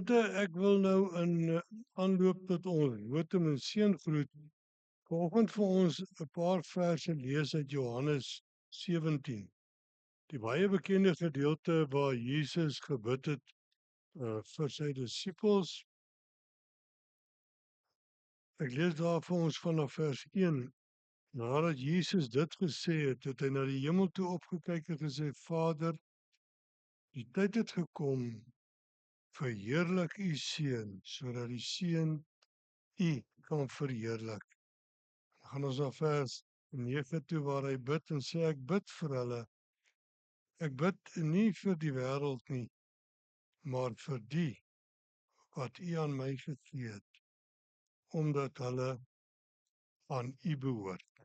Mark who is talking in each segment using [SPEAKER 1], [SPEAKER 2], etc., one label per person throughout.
[SPEAKER 1] Gemeente, ek wil nou in aanloop tot ons Wotum en Seëngroet vanoggend vir ons 'n paar verse lees uit Johannes 17. Die baie bekende gedeelte waar Jesus gebid het vir sy disippels. Ek lees daar vir ons vanaf vers 1. Nadat Jesus dit gesê het, het hy na die hemel toe opgekyk en gesê: Vader, die tyd het gekom, verheerlik u seun, sodat die seun u kan verheerlik. Dan gaan ons na vers 9 toe waar hy bid en sê: ek bid vir hulle. Ek bid nie vir die wêreld nie, maar vir die wat u aan my gegee het, omdat hulle aan u behoort.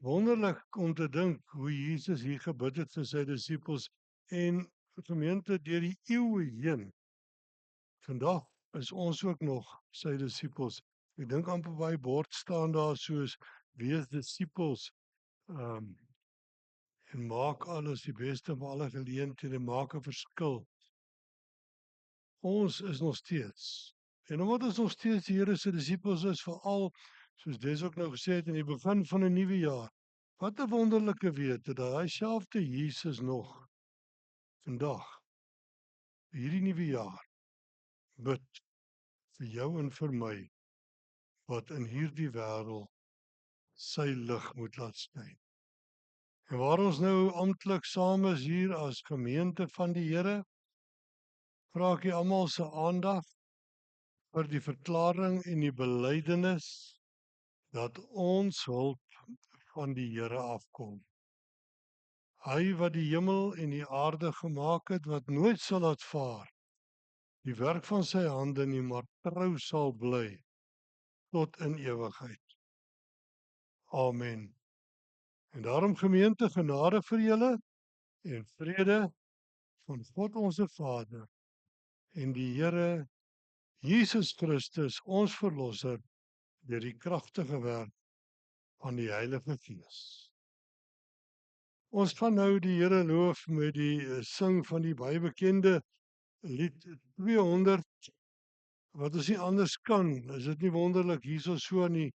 [SPEAKER 1] Wonderlik om te dink hoe Jesus hier gebid het vir sy disippels en gemeente deur die eeue heen. Vandag is ons ook nog sy disippels. Ek dink amper by die bord staan daar soos wees disippels en maak alles die beste van alle geleenthede, maak 'n verskil. Ons is nog steeds. En omdat ons nog steeds die Here se disippels is, veral soos Des ook nou gesê het in die begin van 'n nuwe jaar. Wat 'n wonderlike wete dat hy selfde Jesus nog vandag, hierdie nuwe jaar, bid vir jou en vir my, wat in hierdie wêreld sy lig moet laat skyn. En waar ons nou amptelik saam is hier as gemeente van die Here, vra ek almal se aandag vir die verklaring en die belydenis dat ons hulp van die Here afkom. Hy wat die hemel en die aarde gemaak het, wat nooit sal laat vaar, die werk van sy hande nie, maar trou sal bly tot in ewigheid. Amen. En daarom gemeente, genade vir julle en vrede van God ons Vader en die Here Jesus Christus, ons verlosser, deur die kragtige werk van die Heilige Gees. Ons gaan nou die Here loof met die sing van die baie bekende lied 200, wat ons nie anders kan. Is dit nie wonderlik hierso so aan die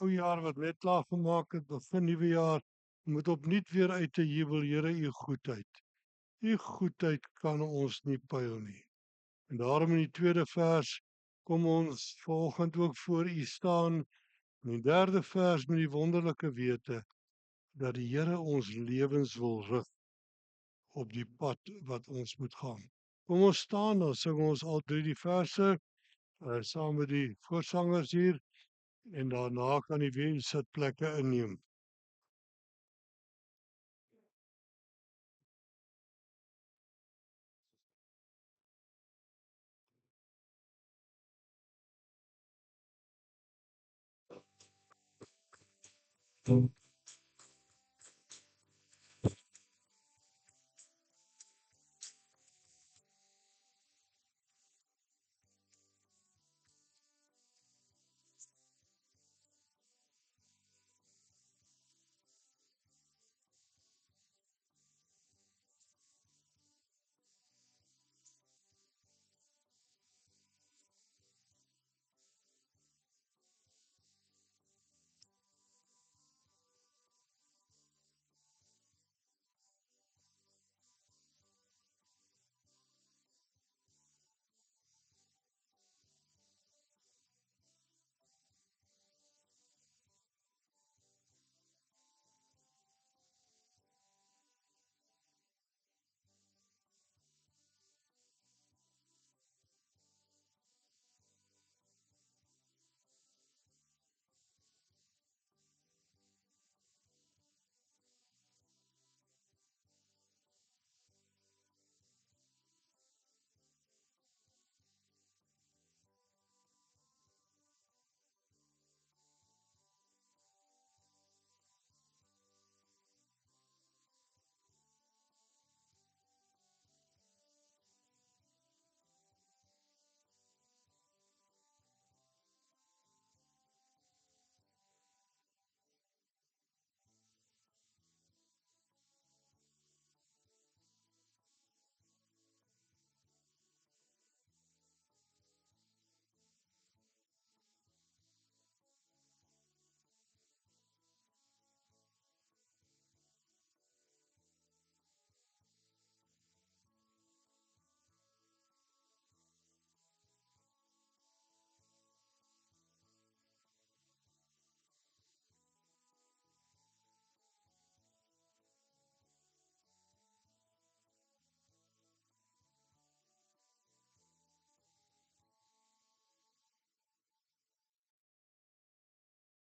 [SPEAKER 1] ou jaar wat net klaar gemaak het, begin nuwe jaar, moet opnuut weer uit te jubel, Here, u goedheid. U goedheid kan ons nie pyl nie. En daarom in die tweede vers kom ons vanoggend ook voor u staan, in die derde vers met die wonderlike wete dat die Here ons lewens wil rig op die pad wat ons moet gaan. Kom ons staan, dan sing ons al 3 die verse saam met die voorsangers hier en daarna kan die wie sitplekke inneem.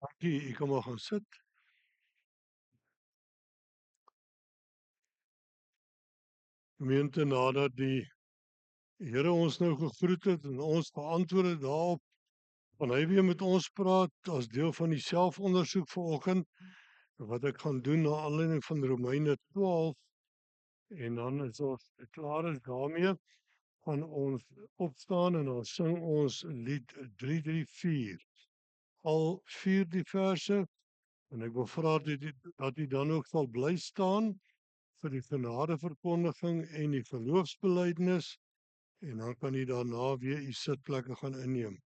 [SPEAKER 1] Dankie, u kan maar gaan sit. Gemeente, nadat die Here ons nou gegroet het en ons geantwoord het daarop, gaan hy weer met ons praat as deel van die selfondersoek vanoggend, wat ek gaan doen na aanleiding van Romeine 12, en dan is ons klaar is daarmee, gaan ons opstaan en dan sing ons lied 334, al 4 die verse, en ek wil vra dat u dan ook sal bly staan vir die genadeverkondiging en die geloofsbelijdenis, en dan kan u daarna weer u sitplekke gaan inneem.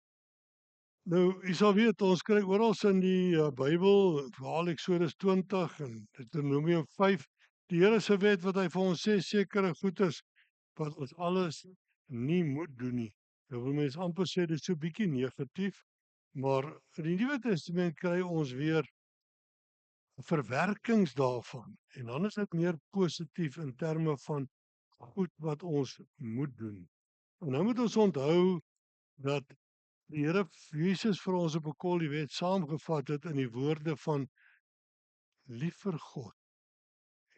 [SPEAKER 1] Nou, u sal weet, ons kry oral in die Bybel, veral Eksodus 20 en Deuteronomium 5, die Here se wet wat hy vir ons sê, sekere goeders wat ons alles nie moet doen nie. Nou wil mens amper sê, dit is so bietjie negatief, maar in die Nuwe Testament kry ons weer verwerkings daarvan, en dan is dit meer positief in terme van goed wat ons moet doen. En nou moet ons onthou dat die Here Jesus vir ons op 'n kol die wet saamgevat het in die woorde van lief vir God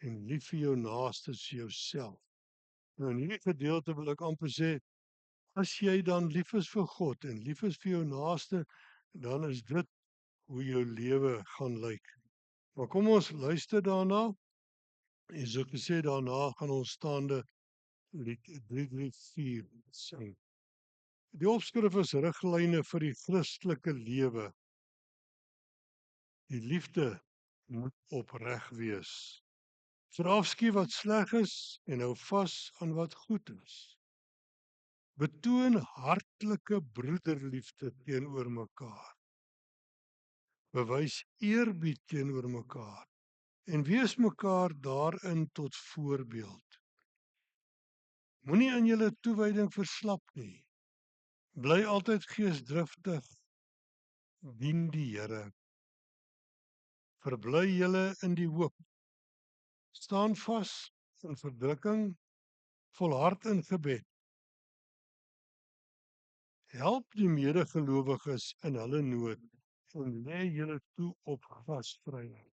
[SPEAKER 1] en lief vir jou naaste as jouself. Nou in hierdie gedeelte wil ek amper sê, as jy dan lief is vir God en lief is vir jou naaste, dan is dit hoe jou lewe gaan lyk. Maar kom ons luister daarna, en so gesê daarna gaan ons staande lied 334 sing. Die opskrif is riglyne vir die Christelike lewe. Die liefde moet opreg wees. Verafskiet wat sleg is en hou vas aan wat goed is. Betoon hartlike broederliefde teenoor mekaar. Bewys eerbied teenoor mekaar en wees mekaar daarin tot voorbeeld. Moenie in julle toewyding verslap nie. Bly altyd geesdriftig, dien die Here. Verbly julle in die hoop. Staan vas in verdrukking, volhard in gebed. Help die medegelowiges in hulle nood en lê julle toe op gasvryheid.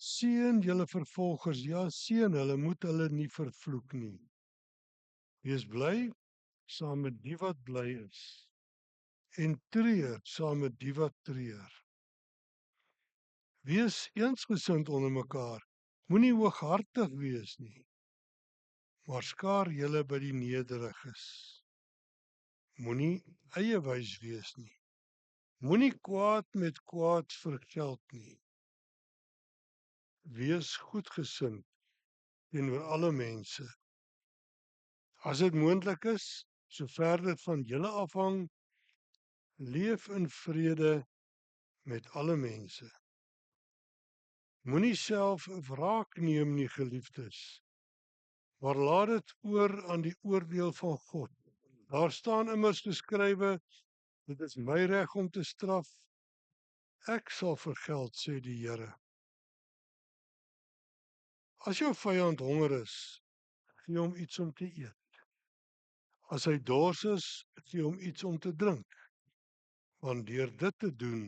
[SPEAKER 1] Seën julle vervolgers, ja, seën hulle, moet hulle nie vervloek nie. Wees bly saam met die wat bly is en treur saam met die wat treur. Wees eensgesind onder mekaar. Moenie hooghartig wees nie, maar skaar julle by die nederiges. Moenie eiewys wees nie. Moenie kwaad met kwaad vergeld nie. Wees goedgesind teenoor alle mense. As dit moontlik is, sover dit van julle afhang, leef in vrede met alle mense. Moenie self wraak neem nie, geliefdes, maar laat dit oor aan die oordeel van God. Daar staan immers geskrywe, dit is my reg om te straf, ek sal vergeld, sê die Here. As jou vyand honger is, gee hom iets om te eet. As hy dors is, gee hom iets om te drink. Want deur dit te doen,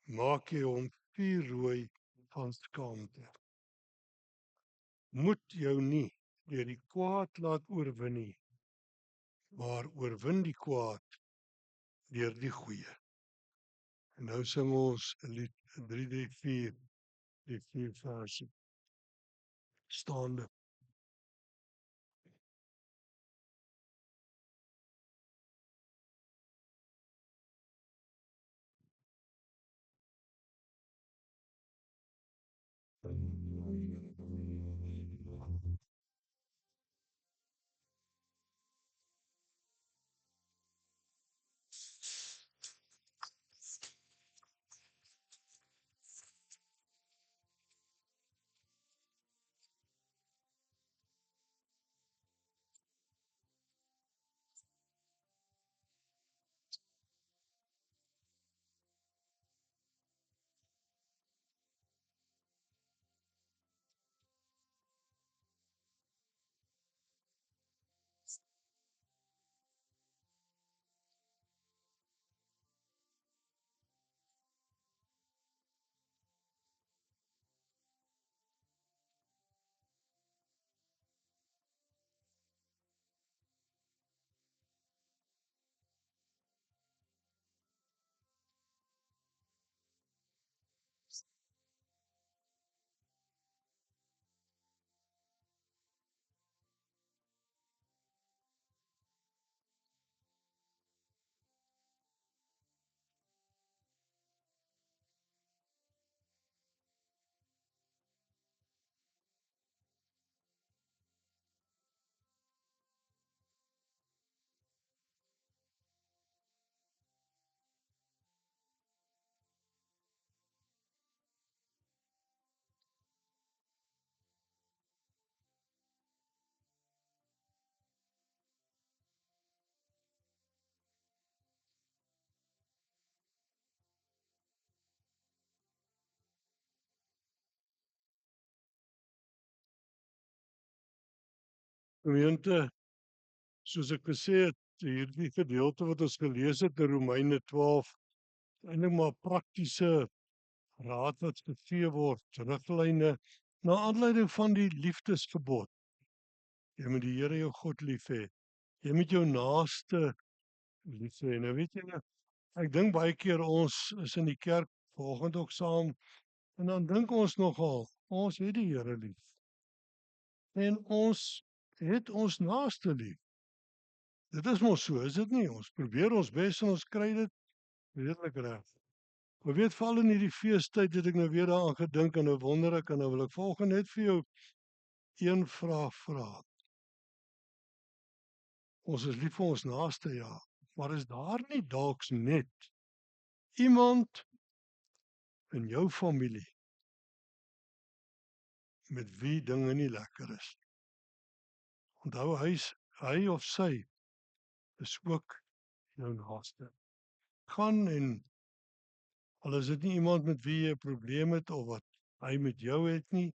[SPEAKER 1] maak jy hom vuurrooi van skaamte. Moet jou nie deur die kwaad laat oorwin nie, maar oorwin die kwaad deur die goeie. En nou sing ons lied 334, die 4 verse. Staande. Gemeente, soos ek gesê het, hierdie gedeelte wat ons gelees het in Romeine 12, eintlik maar praktiese raad wat gegee word, riglyne na aanleiding van die liefdesgebod. Jy moet die Here jou God lief hê. Jy moet jou naaste lief hê. Nou weet jy, ek dink baie keer ons is in die kerk vanoggend ook saam en dan dink ons nogal, ons het die Here lief. En ons het ons naaste lief. Dit is mos so, is dit nie? Ons probeer ons bes en ons kry dit redelik reg. Maar weet val in hierdie feestyd het ek nou weer daaraan gedink en nou wonder ek en nou wil ek volgende net vir jou een vraag vra. Ons is lief vir ons naaste, ja, maar is daar nie dalk net iemand in jou familie met wie dinge nie lekker is? Onthou hy of sy is ook jou naaste. Gaan en al is dit nie iemand met wie jy 'n probleem het of wat hy met jou het nie,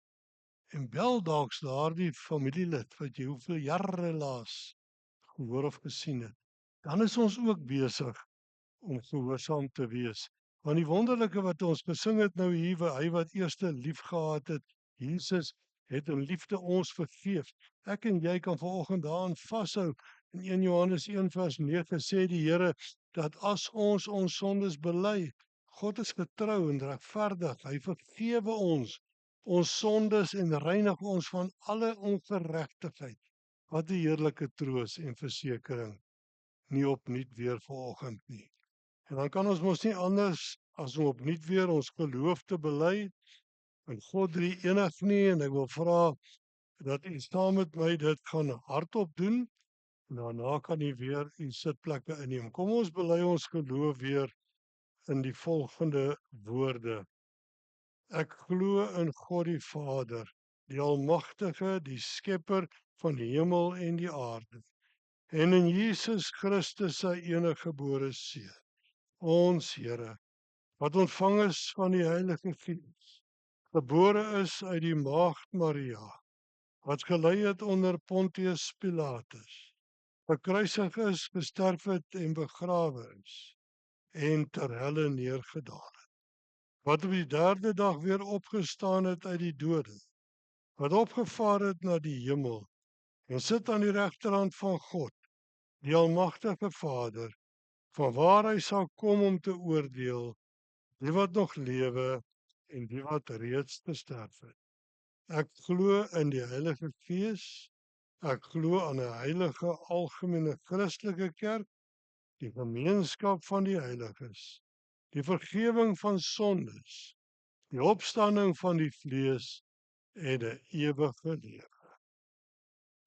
[SPEAKER 1] en bel dalk daardie familielid wat jy hoeveel jare laas gehoor of gesien het. Dan is ons ook besig om gehoorsaam te wees. Want die wonderlike wat ons gesing het nou hier, hy wat eerste lief gehad het, Jesus het in liefde ons vergeef. Ek en jy kan vanoggend daaraan vashou. In 1 Johannes 1:9 sê die Here dat as ons sondes bely, God is getrou en regverdig. Hy vergewe ons sondes en reinig ons van alle ongeregtigheid. Wat 'n heerlike troos en versekering. Nie opnuut weer vanoggend nie. En dan kan ons mos nie anders as om opnuut weer ons geloof te bely in God drie enig nie, en ek wil vra dat u saam met my dit gaan hardop doen, en daarna kan u weer u sitplekke inneem. Kom ons bely ons geloof weer in die volgende woorde. Ek glo in God die Vader, die Almagtige, die Skepper van die hemel en die aarde, en in Jesus Christus sy enige gebore Seun, ons Here, wat ontvang is van die Heilige Gees, gebore is uit die Maagd Maria, wat gelei het onder Pontius Pilatus, gekruisig is, gesterf het en begrawe is, en ter helle neergedaal het, wat op die derde dag weer opgestaan het uit die dode, wat opgevaar het na die hemel, en sit aan die regterhand van God, die Almagtige Vader, vanwaar hy sal kom om te oordeel, die wat nog lewe en die wat reeds gesterf het. Ek glo in die Heilige Gees, ek glo aan 'n heilige algemene Christelike kerk, die gemeenskap van die heiliges, die vergifnis van sondes, die opstanding van die vlees en 'n ewige lewe.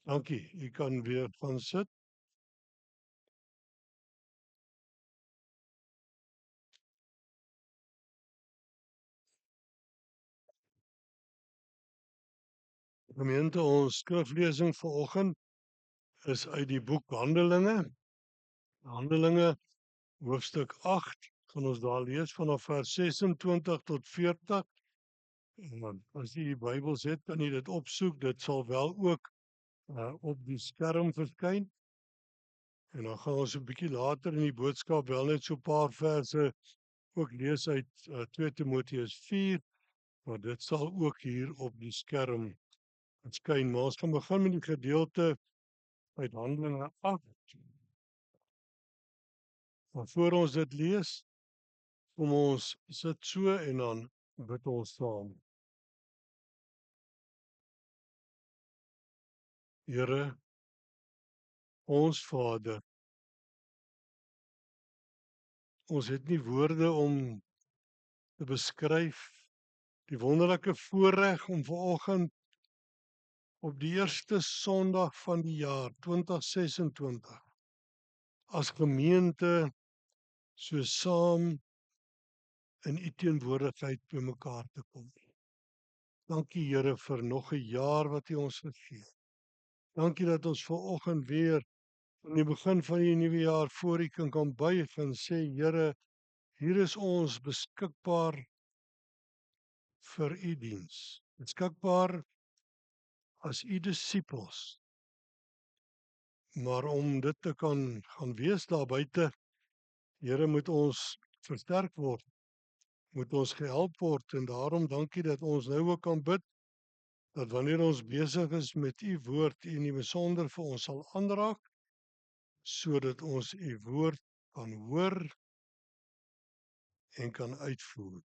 [SPEAKER 1] Dankie, u kan weer gaan sit. Gemeente, ons skriflesing vanoggend is uit die boek Handelinge. Handelinge hoofstuk 8, gaan ons daar lees vanaf vers 26 tot 40. En as jy die Bybels het, kan jy dit opsoek. Dit sal wel ook op die skerm verskyn. En dan gaan ons 'n bietjie later in die boodskap wel net so 'n paar verse ook lees uit 2 Timoteus 4, maar dit sal ook hier op die skerm verskyn. Maar ons gaan begin met die gedeelte uit Handelinge 8. Maar voor ons dit lees, kom ons sit so en dan bid ons saam. Here, ons Vader, ons het nie woorde om te beskryf die wonderlike voorreg om vanoggend op die eerste Sondag van die jaar 2026 as gemeente so saam in u teenwoordigheid bymekaar te kom. Dankie Here vir nog 'n jaar wat u ons gegee het. Dankie dat ons vanoggend weer aan die begin van die nuwe jaar voor u kan buig en sê Here, hier is ons beskikbaar vir u diens. Beskikbaar as u disippels maar om dit te kan gaan wees daar buite, Here, moet ons versterk word, moet ons gehelp word, en daarom dankie dat ons nou ook kan bid, dat wanneer ons besig is met u woord, u in die besonder vir ons sal aanraak, sodat ons u woord kan hoor en kan uitvoer.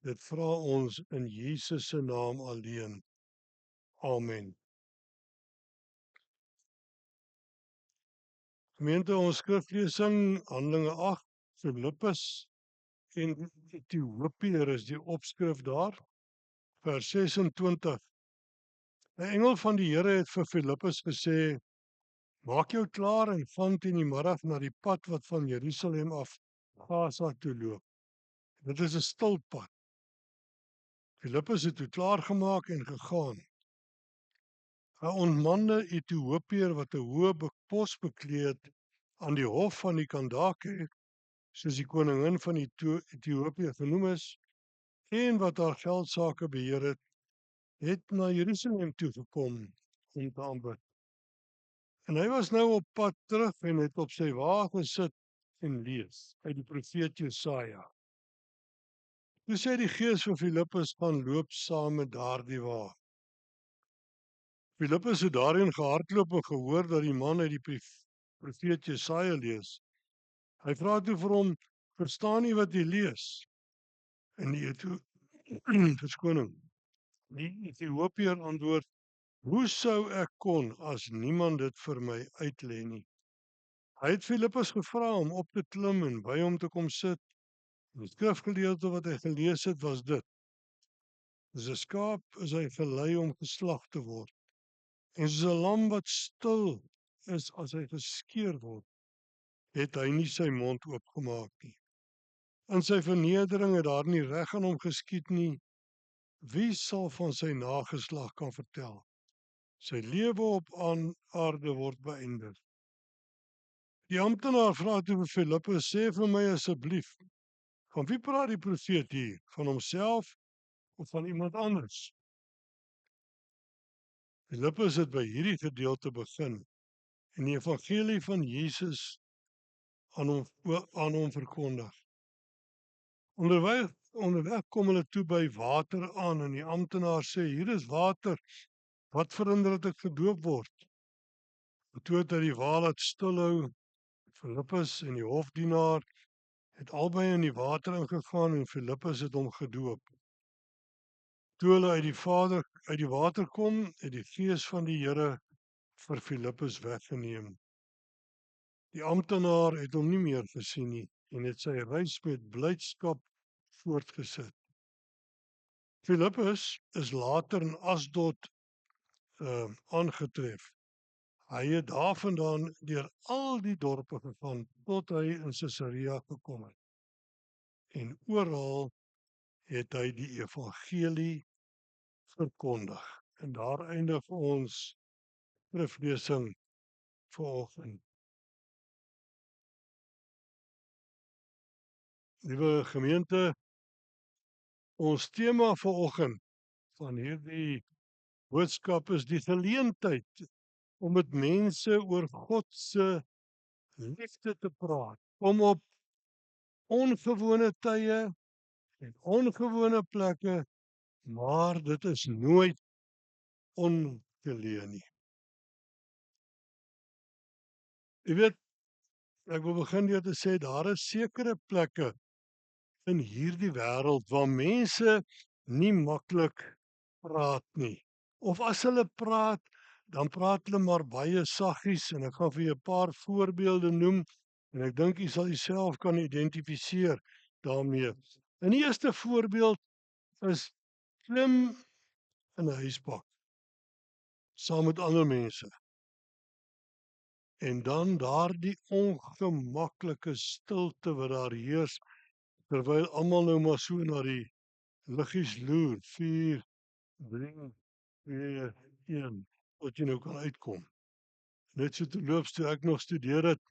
[SPEAKER 1] Dit vra ons in Jesus se naam alleen. Amen. Gemeente, ons skriflesing, Handelinge 8, Filippus en Ethiopiër is die opskrif daar, vers 26. 'n Engel van die Here het vir Filippus gesê: "Maak jou klaar en gaan teen die middag na die pad wat van Jerusalem af Gaza toe loop. Dit is 'n stil pad." Filippus het toe klaargemaak en gegaan. 'n Onmande Ethiopiër wat 'n hoë pos bekleed het aan die hof van die Kandake, soos die koningin van Ethiopië genoem is, en wat haar geldsaake beheer het, het na Jerusalem toe gekom om te aanbid. En hy was nou op pad terug en het op sy wa gesit en lees uit die profeet Jesaja. Toe sê die Gees vir Filippus: "Gaan loop saam met daardie wa." Filippus het daarheen gehardloop en gehoor dat die man uit die profeet Jesaja lees. Hy vra toe vir hom: "Verstaan jy wat jy lees?" En die verskoning. Die Ethiopiër antwoord: "Hoe sou ek kon as niemand dit vir my uitlê nie?" Hy het Filippus gevra om op te klim en by hom te kom sit. Die skrifgedeelte wat hy gelees het was dit: "Soos 'n skaap is hy gelei om geslag te word, en soos 'n lam wat stil is as hy geskeer word, het hy nie sy mond oopgemaak nie. In sy vernedering het daar nie reg aan hom geskied nie. Wie sal van sy nageslag kan vertel? Sy lewe op aarde word beëindig." Die amptenaar vra toe vir Filippus: "Sê vir my asseblief, van wie praat die profeet hier? Van homself of van iemand anders?" Filippus het by hierdie gedeelte begin en die evangelie van Jesus aan hom verkondig. Onderweg kom hulle toe by water aan en die amptenaar sê: "Hier is water, wat verhinder dat ek gedoop word?" En toe het hy die wa laat stilhou. Filippus en die hofdienaar het albei in die water ingegaan en Filippus het hom gedoop. Toe hulle uit die water kom, het die Gees van die Here vir Filippus weggeneem. Die amptenaar het hom nie meer gesien nie en het sy reis met blydskap voortgesit. Filippus is later in Asdod aangetref. Hy het daarvandaan deur al die dorpe gegaan tot hy in Caesarea gekom het. En oral het hy die evangelie verkondig. En daar eindig ons skriflesing vanoggend. Liewe gemeente, ons tema vanoggend van hierdie boodskap is die geleentheid om met mense oor God se liefde te praat. Om op ongewone tye en ongewone plekke, maar dit is nooit ongeleë nie. Jy weet, ek wil begin deur te sê daar is sekere plekke in hierdie wêreld waar mense nie maklik praat nie. Of as hulle praat, dan praat hulle maar baie saggies en ek gaan vir julle 'n paar voorbeelde noem en ek dink jy sal jouself kan identifiseer daarmee. En die eerste voorbeeld is klim in 'n huisbak saam met ander mense. En dan daardie ongemaklike stilte wat daar heers terwyl almal nou maar so na die liggies loer. 4, 3, 2, 1, wat jy nou kan uitkom. Net so terloops toe ek nog studeer het,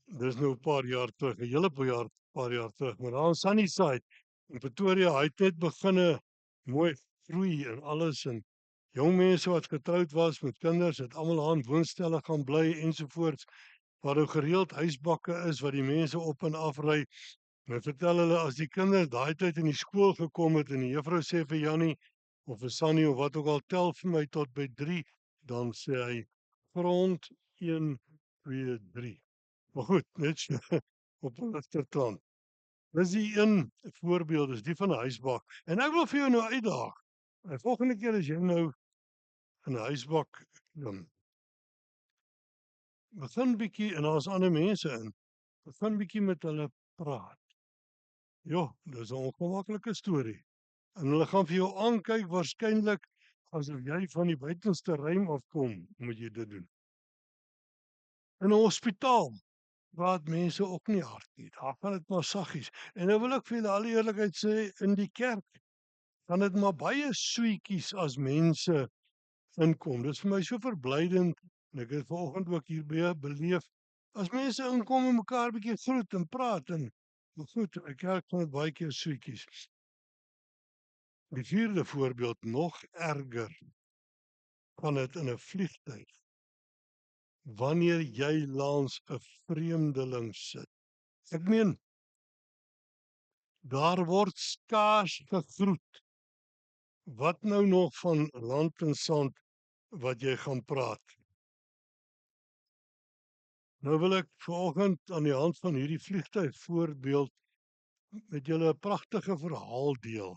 [SPEAKER 1] dis nou 'n paar jaar terug, 'n hele paar jaar terug, maar daar in Sunnyside in Pretoria, hy het net beginne mooi groei en alles en Jong mense wat getroud was met kinders, het almal aan woonstelle gaan bly ensovoorts, waar daar gereeld huisbakke is wat die mense op en af ry. En vertel hulle as die kinders daai tyd in die skool gekom het en die juffrou sê vir Jannie of vir Sannie of wat ook al, tel vir my tot by 3, dan sê hy grond 1 2 3. Maar goed, net so op 'n ligter klant. Dis die een voorbeeld, is die van 'n huisbak. En ek wil vir jou nou uitdaag. Die volgende keer as jy nou in 'n huisbak klim, begin bietjie, en daar's ander mense in, begin bietjie met hulle praat. Ja, dis 'n ongemaklike storie. En hulle gaan vir jou aankyk waarskynlik asof jy van die buitenste ruim afkom, moet jy dit doen. In 'n hospitaal praat mense ook nie hard nie. Daar gaan dit maar saggies. En nou wil ek vir julle alle eerlikheid sê, in die kerk gaan dit maar baie sweetjies as mense inkom. Dit is vir my so verblydend, en ek het vanoggend ook hier beleef, as mense inkom en mekaar bietjie groet en praat en goed, in 'n kerk gaan dit baie keer sweetjies. Die vierde voorbeeld, nog erger, gaan dit in 'n vliegtuig. Wanneer jy langs 'n vreemdeling sit. Ek meen, daar word skaars gegroet. Wat nou nog van land en sand wat jy gaan praat? Nou wil ek vanoggend aan die hand van hierdie vliegtuig voorbeeld met julle 'n pragtige verhaal deel.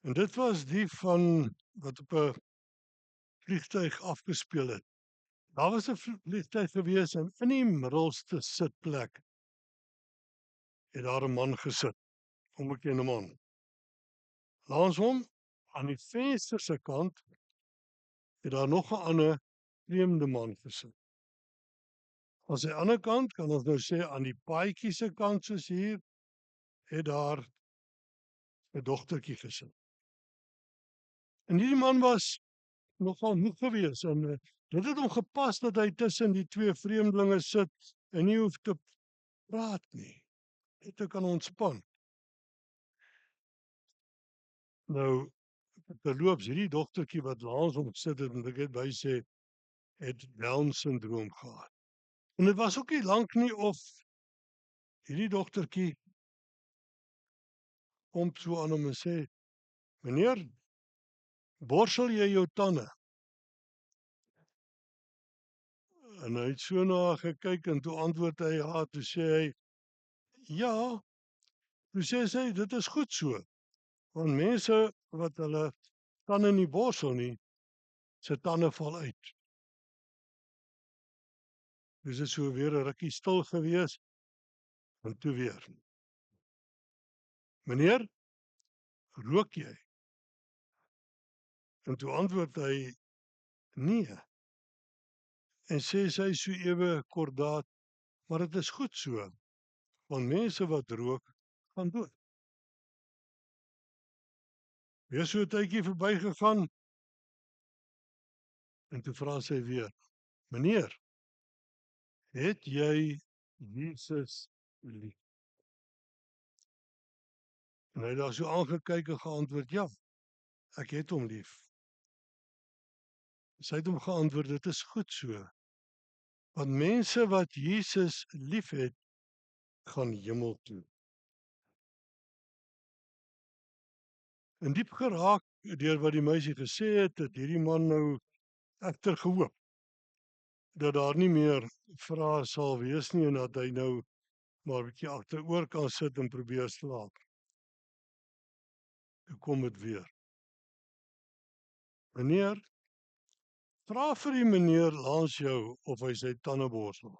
[SPEAKER 1] En dit was die van wat op 'n vliegtuig afgespeel het. Daar was 'n vliegtuig gewees en in die middelste sitplek het daar 'n man gesit, 'n onbekende man. Langs hom, aan die venster se kant, het daar nog 'n ander vreemde man gesit. Aan sy ander kant, kan ons nou sê aan die paadjie se kant soos hier, het daar 'n dogtertjie gesit. En hierdie man was nogal moeg gewees en dit het hom gepas dat hy tussen die twee vreemdelinge sit en nie hoef te praat nie, net te kan ontspan. Nou, terloops, hierdie dogtertjie wat langs hom sit het, en ek het by sê, het Down-sindroom gehad. En dit was ook nie lank nie of hierdie dogtertjie kom so aan hom en sê, meneer, borsel jy jou tande? En hy het so na haar gekyk en toe antwoord hy ja, toe sê hy, ja, toe sê sy, dit is goed so, want mense wat hulle tande nie borsel nie, se tande val uit. Dis is so weer 'n rukkie stil gewees, en toe weer. Meneer, rook jy? En toe antwoord hy, nee. En sê sy so ewe kordaat, maar dit is goed so, want mense wat rook, gaan dood. Weer so 'n tydjie verbygegaan, en toe vra sy weer, meneer, het jy Jesus lief? En hy het daar so aangekyk en geantwoord, ja, ek het hom lief. Sy het hom geantwoord, dit is goed so, want mense wat Jesus liefhet, gaan hemel toe. En diep geraak deur wat die meisie gesê het, het hierdie man nou egter gehoop dat daar nie meer vrae sal wees nie en dat hy nou maar 'n bietjie agteroor kan sit en probeer slaap. Toe kom dit weer. Meneer, vra vir die meneer langs jou of hy sy tande borsel.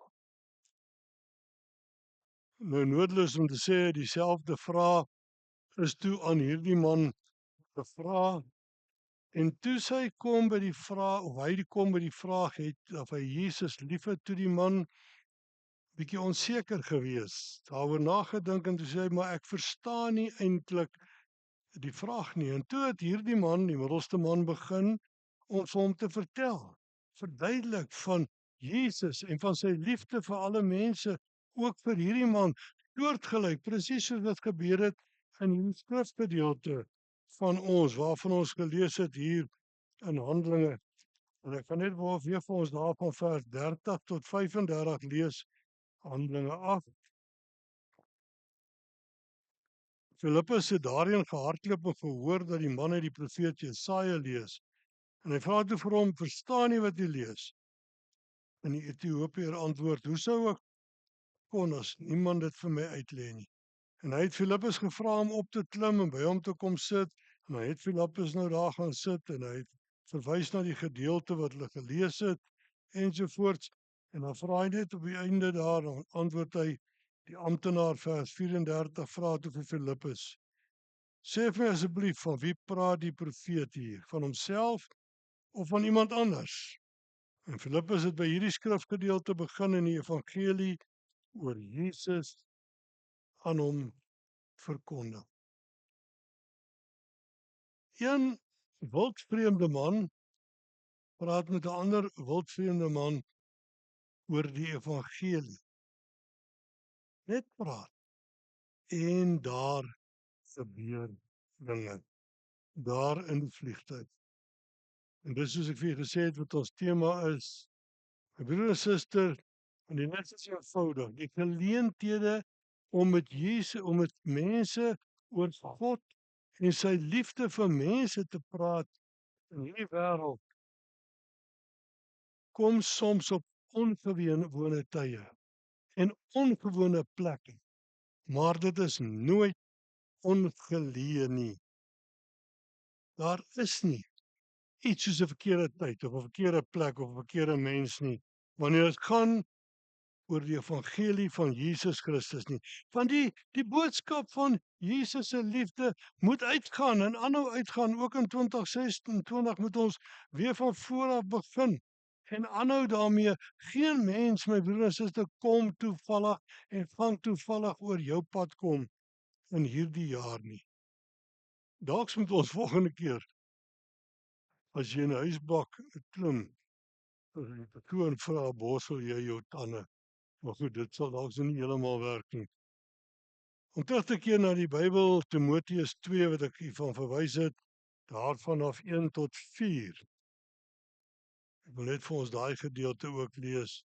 [SPEAKER 1] Nou noodloos om te sê dieselfde vraag is toe aan hierdie man gevra, en toe sy kom by die vraag, of hy kom by die vraag het of hy Jesus liefhet, toe die man bietjie onseker gewees, daaroor nagedink en toe sê hy, maar ek verstaan nie eintlik die vraag nie. En toe het hierdie man, die middelste man, begin om vir hom te verduidelik van Jesus en van sy liefde vir alle mense, ook vir hierdie man, soortgelyk, presies soos wat gebeur het in hierdie skrifgedeelte van ons, waarvan ons gelees het hier in Handelinge. En ek gaan net weer vir ons daar van vers 30 tot 35 lees, Handelinge 8. Filippus het daarin gehardloop en gehoor dat die man uit die profeet Jesaja lees. En hy vra toe vir hom, verstaan jy wat jy lees? En die Ethiopiër antwoord, hoe sou ek kon as niemand dit vir my uitlê nie? En hy het Filippus gevra om op te klim en by hom te kom sit. En hy het Filippus nou daar gaan sit en hy het verwys na die gedeelte wat hulle gelees het ensovoorts. En dan vra hy net op die einde daar, dan antwoord hy, die amptenaar vers 34 vra toe vir Filippus, sê vir my asseblief, van wie praat die profeet hier? Van homself of van iemand anders? En Filippus het by hierdie skrifgedeelte begin in die evangelie oor Jesus aan hom verkondig. Een wildvreemde man praat met 'n ander wildvreemde man oor die evangelie. Net praat. En daar gebeur dinge. Daar in die vliegtuig. En dis soos ek vir julle gesê het wat ons tema is. My broer en suster, en die net is eenvoudig, die geleenthede om met Jesus, om met mense oor God en sy liefde vir mense te praat in hierdie wêreld kom soms op ongewone tye en ongewone plekke, maar dit is nooit ongeleë nie. Daar is nie iets soos 'n verkeerde tyd of 'n verkeerde plek of 'n verkeerde mens nie, wanneer dit gaan oor die evangelie van Jesus Christus nie. Want die boodskap van Jesus se liefde moet uitgaan en aanhou uitgaan. Ook in 2026 moet ons weer van voor af begin en aanhou daarmee. Geen mens, my broer en suster, kom toevallig en gaan toevallig oor jou pad kom in hierdie jaar nie. Dalk moet ons volgende keer, as jy in 'n huisbak klim, toe en vra, borsel jy jou tande? Maar goed, dit sal dalk nie heeltemal werk nie. Om terug te keer na die Bybel, Timoteus 2 wat ek hiervan verwys het, daar vanaf 1 tot 4. Ek wil net vir ons daai gedeelte ook lees.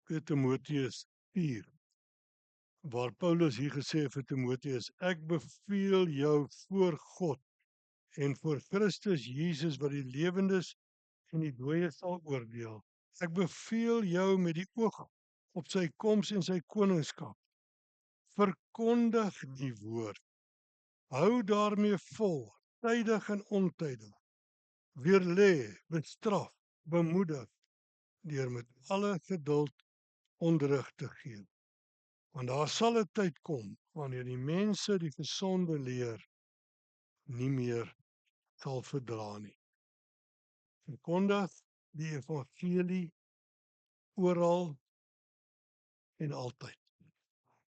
[SPEAKER 1] Timoteus 4, waar Paulus hier gesê vir Timoteus, ek beveel jou voor God en voor Christus Jesus wat die lewendes en die dooies sal oordeel. Ek beveel jou met die oog op sy koms en sy koningskap. Verkondig die woord. Hou daarmee vol, tydig en ontydig. Weerlê, bestraf, bemoedig, deur met alle geduld onderrig te gee. Want daar sal 'n tyd kom wanneer die mense die gesonde leer nie meer sal verdra nie. Verkondig die evangelie oral en altyd.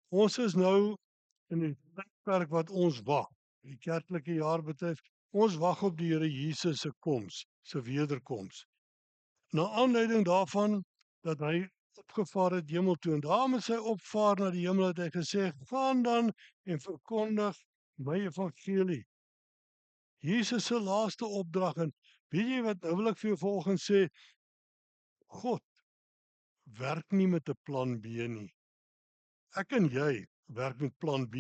[SPEAKER 1] Ons is nou in die tydperk wat ons wag, die kerklike jaar betref. Ons wag op die Here Jesus se koms, se wederkoms. Na aanleiding daarvan dat hy opgevaar het hemel toe, en daar met sy opvaar na die hemel het hy gesê, gaan dan en verkondig my evangelie. Jesus se laaste opdrag, en weet jy wat, nou wil ek vir jou vanoggend sê, God werk nie met 'n plan B nie. Ek en jy werk met plan B.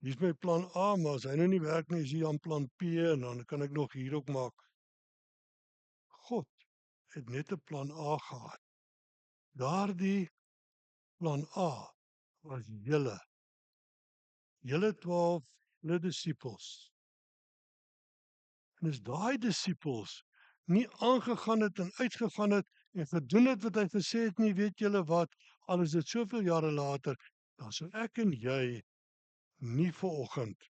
[SPEAKER 1] Hier's my plan A, maar as hy nou nie werk nie, is hier aan plan P en dan kan ek nog hier ook maak. God het net 'n plan A gehad. Daardie plan A was julle 12 disippels. En as daai disippels nie aangegaan het en uitgegaan het en gedoen het wat hy gesê het nie, weet julle wat, al is dit soveel jare later, dan sou ek en jy nie vanoggend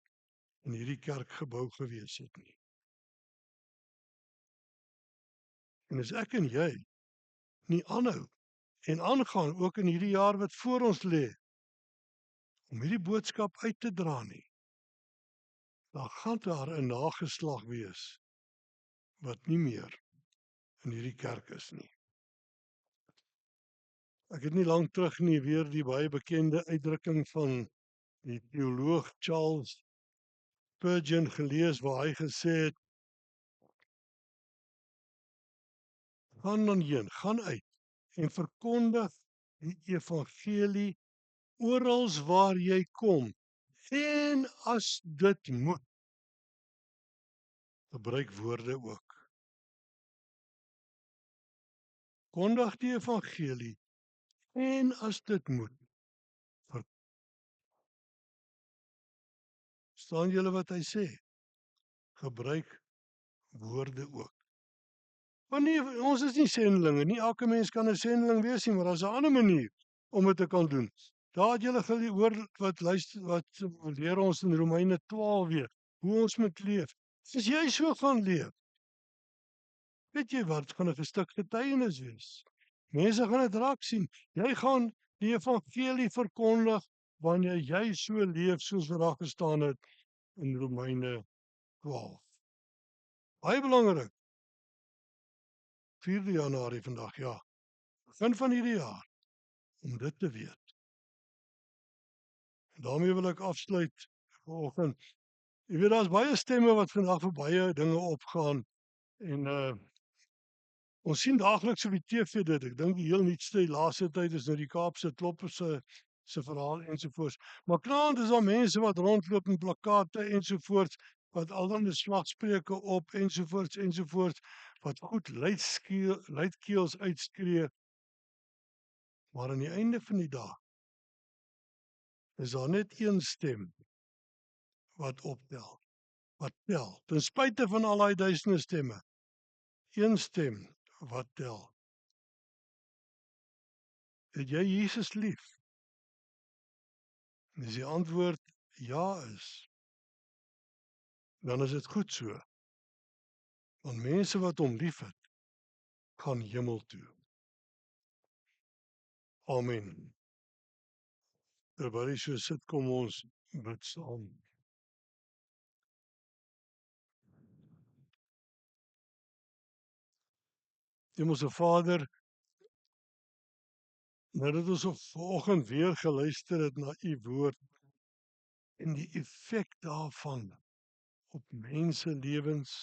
[SPEAKER 1] in hierdie kerkgebou gewees het nie. En as ek en jy nie aanhou en aangaan ook in hierdie jaar wat voor ons lê om hierdie boodskap uit te dra nie, dan gaan daar 'n nageslag wees wat nie meer in hierdie kerk is nie. Ek het nie lank terug nie weer die baie bekende uitdrukking van die teoloog Charles Spurgeon gelees waar hy gesê het, gaan dan heen, gaan uit en verkondig die evangelie orals waar jy kom. En as dit moet, gebruik woorde ook. Kondig die evangelie en as dit moet. Verstaan julle wat hy sê? Gebruik woorde ook. Want nee, ons is nie sendelinge nie. Elke mens kan 'n sendeling wees nie, maar daar's 'n ander manier om dit te kan doen. Daar het julle gehoor wat leer ons in Romeine 12 weer, hoe ons moet leef. As jy so gaan leef, weet jy wat, gaan 'n stuk getuienis wees. Mense gaan dit raak sien. Jy gaan die evangelie verkondig wanneer jy so leef soos wat daar gestaan het in Romeine 12. Baie belangrik. 4 Januarie vandag, ja. Begin van hierdie jaar, om dit te weet. En daarmee wil ek afsluit vanoggend. Jy weet, daar's baie stemme wat vandag vir baie dinge opgaan. En ons sien daagliks op die TV dit. Ek dink die heel nuutste die laaste tyd is nou die Kaapse Klopper se verhaal ensovoorts. Maar klaar is daar mense wat rondloop met plakate ensovoorts, wat allerlei slagspreuke op ensovoorts, wat goed luidkeels uitskree. Maar aan die einde van die dag is daar net een stem wat optel, wat tel. Ten spyte van al daai duisende stemme, een stem wat tel. Het jy Jesus lief? En as die antwoord ja is, dan is dit goed so. Want mense wat hom liefhet, gaan hemel toe. Amen. Terwyl jy so sit, kom ons bid saam. Hemelse Vader, nadat ons vanoggend weer geluister het na u woord en die effek daarvan op mense lewens,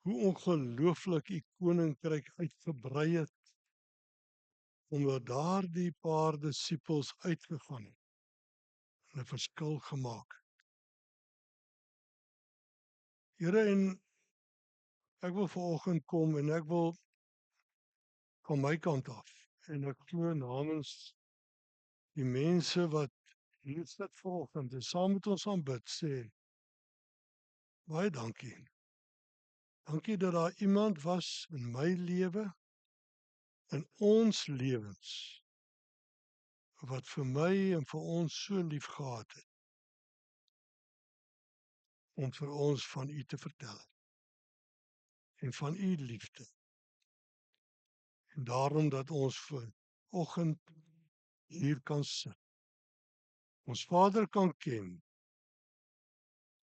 [SPEAKER 1] hoe ongelooflik u koninkryk uitgebrei het, omdat daardie paar disippels uitgegaan het en 'n verskil gemaak het. Here, en ek wil vanoggend kom en ek wil van my kant af, en ek glo namens die mense wat hier sit vanoggend en saam met ons aanbid, sê baie dankie. Dankie dat daar iemand was in my lewe, in ons lewens, wat vir my en vir ons so lief gehad het, om vir ons van u te vertel, en van u liefde. En daarom dat ons vanoggend hier kan sit, ons Vader kan ken,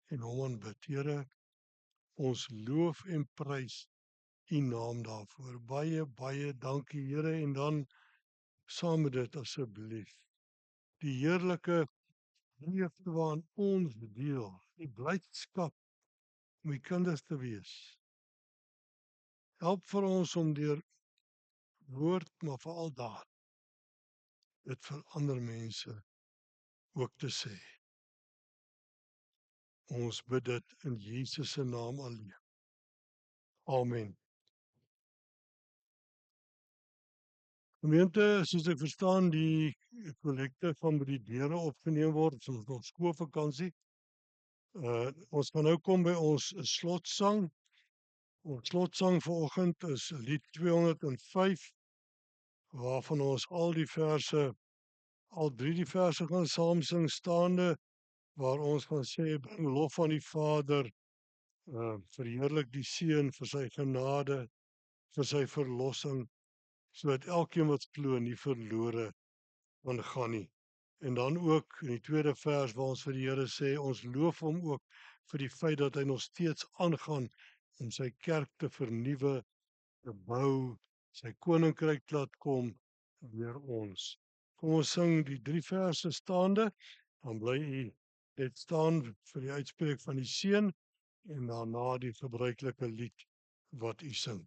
[SPEAKER 1] en hom aanbid. Here, ons loof en prys u naam daarvoor. Baie, baie dankie, Here, en dan saam met dit asseblief, die heerlike liefde waarin ons deel, die blydskap om die kinders te wees. Help vir ons om deur woord, maar veral daad, dit vir ander mense ook te sê. Ons bid dit in Jesus se naam alleen. Amen. Gemeente, soos ek verstaan, die kollekte van by die deure opgeneem word, soos ons skoolvakansie. Ons gaan nou kom by ons slotsang. Ons slotsang vanoggend is lied 205, waarvan ons al drie die verse gaan saam sing staande, waar ons gaan sê, bring lof aan die Vader, verheerlik die Seun vir sy genade, vir sy verlossing, sodat elkeen wat glo nie verlore kan gaan nie. En dan ook in die tweede vers waar ons vir die Here sê, ons loof hom ook vir die feit dat hy nog steeds aangaan om sy kerk te vernuwe, te bou, sy koninkryk laat kom deur ons. Kom ons sing die drie verse staande. Dan bly u net staan vir die uitspreek van die seën en daarna die gebruikelike lied wat u sing.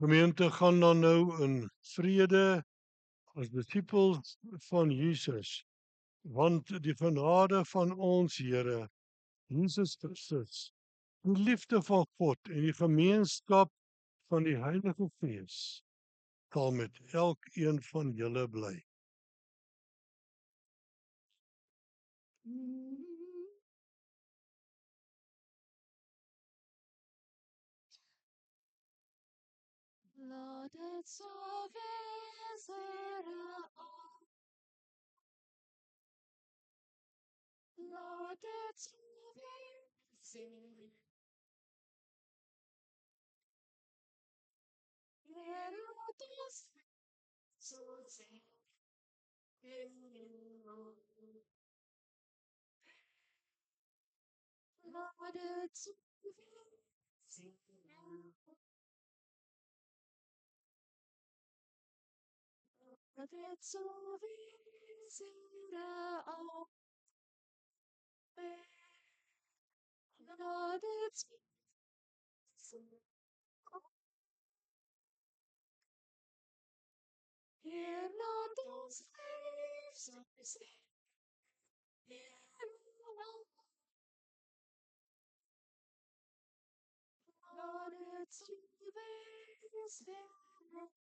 [SPEAKER 1] Gemeente, gaan dan nou in vrede as disippels van Jesus, want die genade van ons Here Jesus Christus, die liefde van God en die gemeenskap van die Heilige Gees sal met elkeen van julle bly.
[SPEAKER 2] Laat dit so wees, Here, laat dit so wees, Here, laat ons so sing, laat dit so wees, Here, laat dit so wees, Here, laat dit so Here, laat ons leef soos U. Here, laat dit so wees, Here.